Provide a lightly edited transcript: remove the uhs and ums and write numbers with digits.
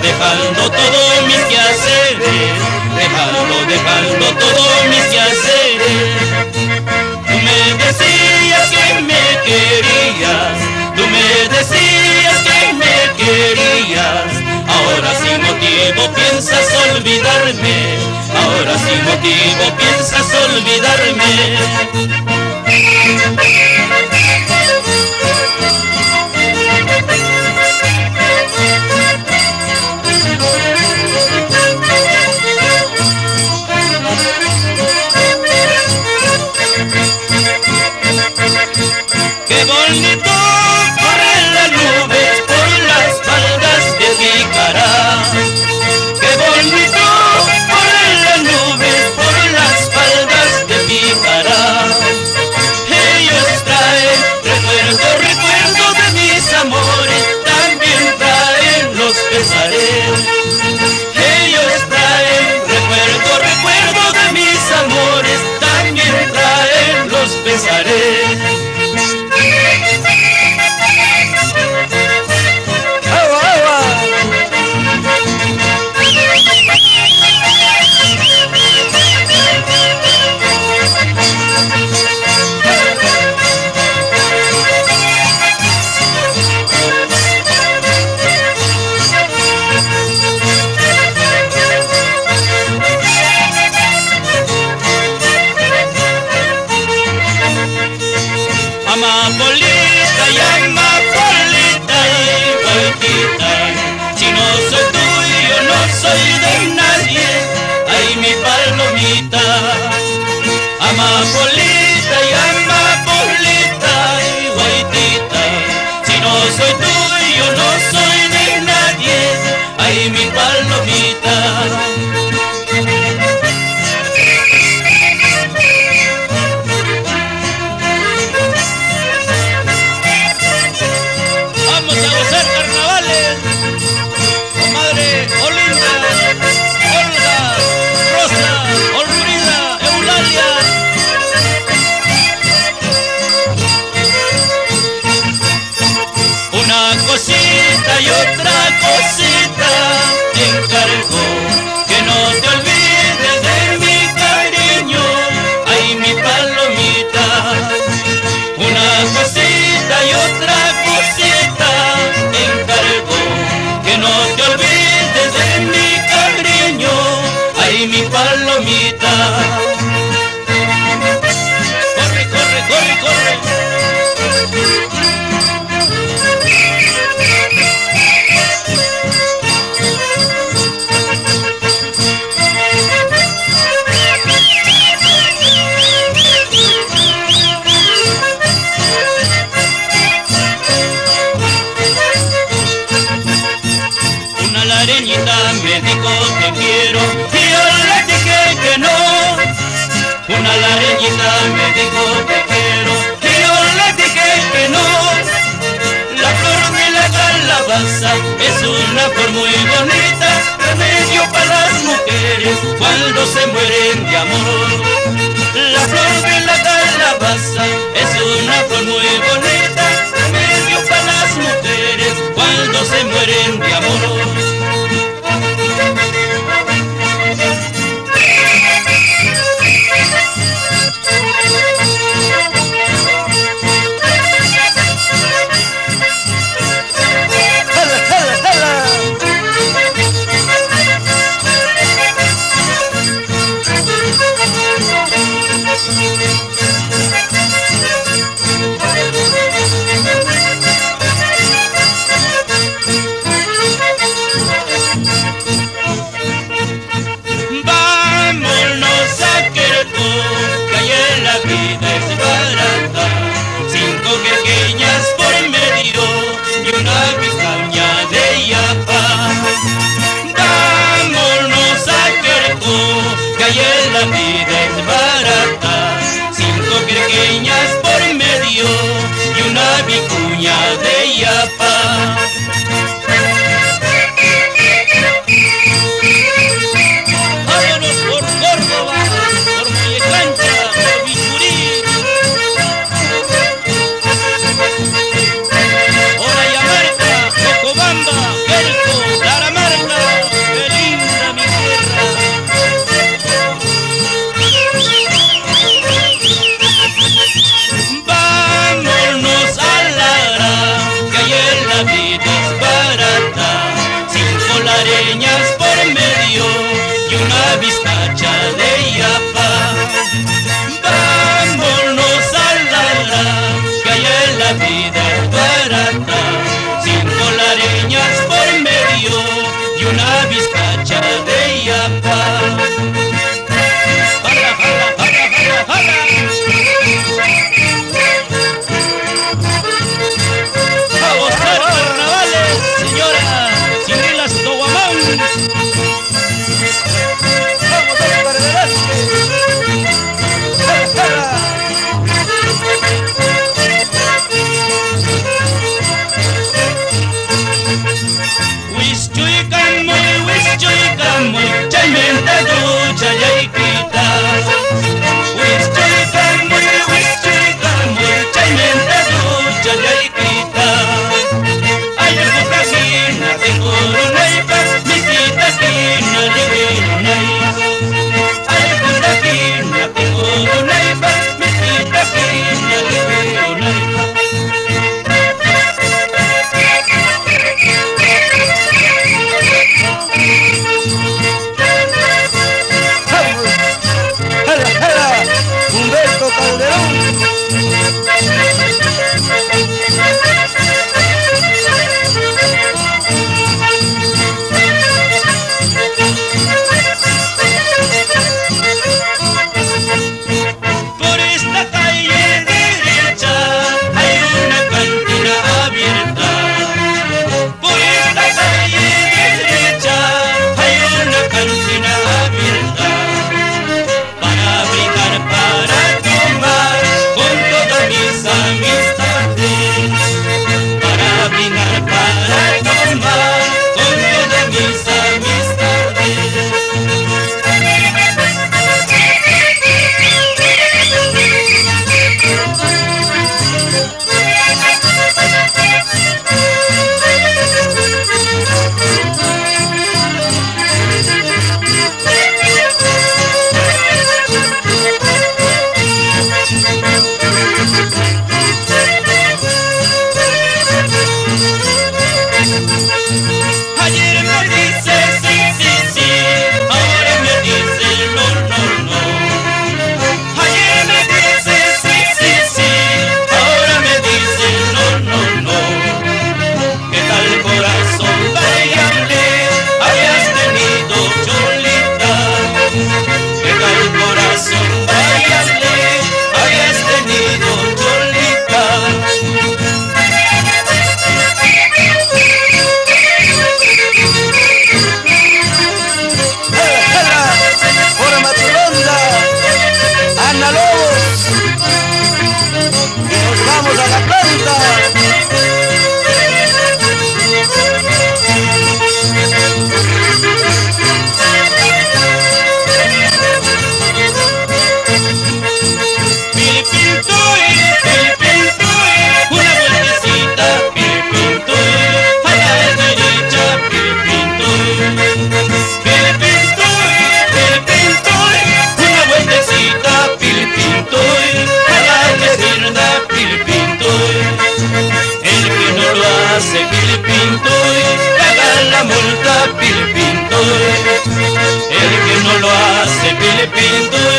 dejando todos mis quehaceres, dejando todos mis quehaceres. Tú me decías que me querías, tú me decías que me querías. Ahora sin motivo piensas olvidarme, ahora sin motivo piensas olvidarme. Qué bonito corren las nubes por las faldas de mi cara. Qué bonito corren las nubes por las faldas de mi cara. Ellos traen recuerdo de mis amores, también traen los pesares. Ellos traen recuerdo de mis amores, también traen los pesares. Amapolita y amapolita y guaitita, si no soy tuyo no soy de nadie, ay mi palomita. Amapolita y amapolita y guaitita, si no soy tuyo no soy de nadie, ay mi palomita. Y otra cosita te encargo, que no te olvides de mi cariño, ay mi palomita. Una cosita y otra cosita te encargo, que no te olvides de mi cariño, ay mi palomita. Corre, corre, corre, corre. La areñita me dijo que quiero y yo le dije que no. Una lareñita me dijo que quiero y yo le dije que no. La flor de la calabaza es una flor muy bonita, remedio para las mujeres cuando se mueren de amor. La flor de la calabaza es una flor muy bonita, remedio para las mujeres cuando se mueren de amor. La vida es barata, 5 querqueñas por medio y una vicuña de yapa. leñas por medio y una vizcacha de yapa. Vámonos a que allá en la vida es barata. 5 lareñas por medio y una vizcacha de yapa. ¡Jala, jala, jala, jala, jala! ¡A gozar carnavales, señora! ¡Cindilas Toguamán! ¡Vamos a la Velázquez! ¡Jala, jala! Wischuicamuy, chaymenta ducha yaykita. Wischuicamuy, chaymenta ducha yaykita. Ay, putagina de corunaipa, misita quina ligerunay. Ay, putagina de corunaipa, misita quina ligerunay. Humberto Calderón. Por esta calle derecha hay una cantina abierta. Por esta calle derecha hay una cantina abierta. Para brincar, para tomar con todas mis amistades. Para brindar, para tomar con todas mis amistades. Ayer me dice sí, sí, sí, ahora me dice no, no, no. Ayer me dice sí, sí, sí, ahora me dice no, no, no. ¿Qué tal corazón variable hayas tenido, Cholita? ¿Qué tal corazón variable hayas tenido, Cholita? Forma tu ronda, Ana Lobos, y nos vamos a la planta. Pilipintoy, una vueltecita, pilipintoy, a la derecha, pilipintoy. Pilipintoy, una vueltecita, pilipintoy, a la izquierda, pilipintoy. El que no lo hace, pilipintoy, paga la multa, pilipintoy. El que no lo hace, pilipintoy,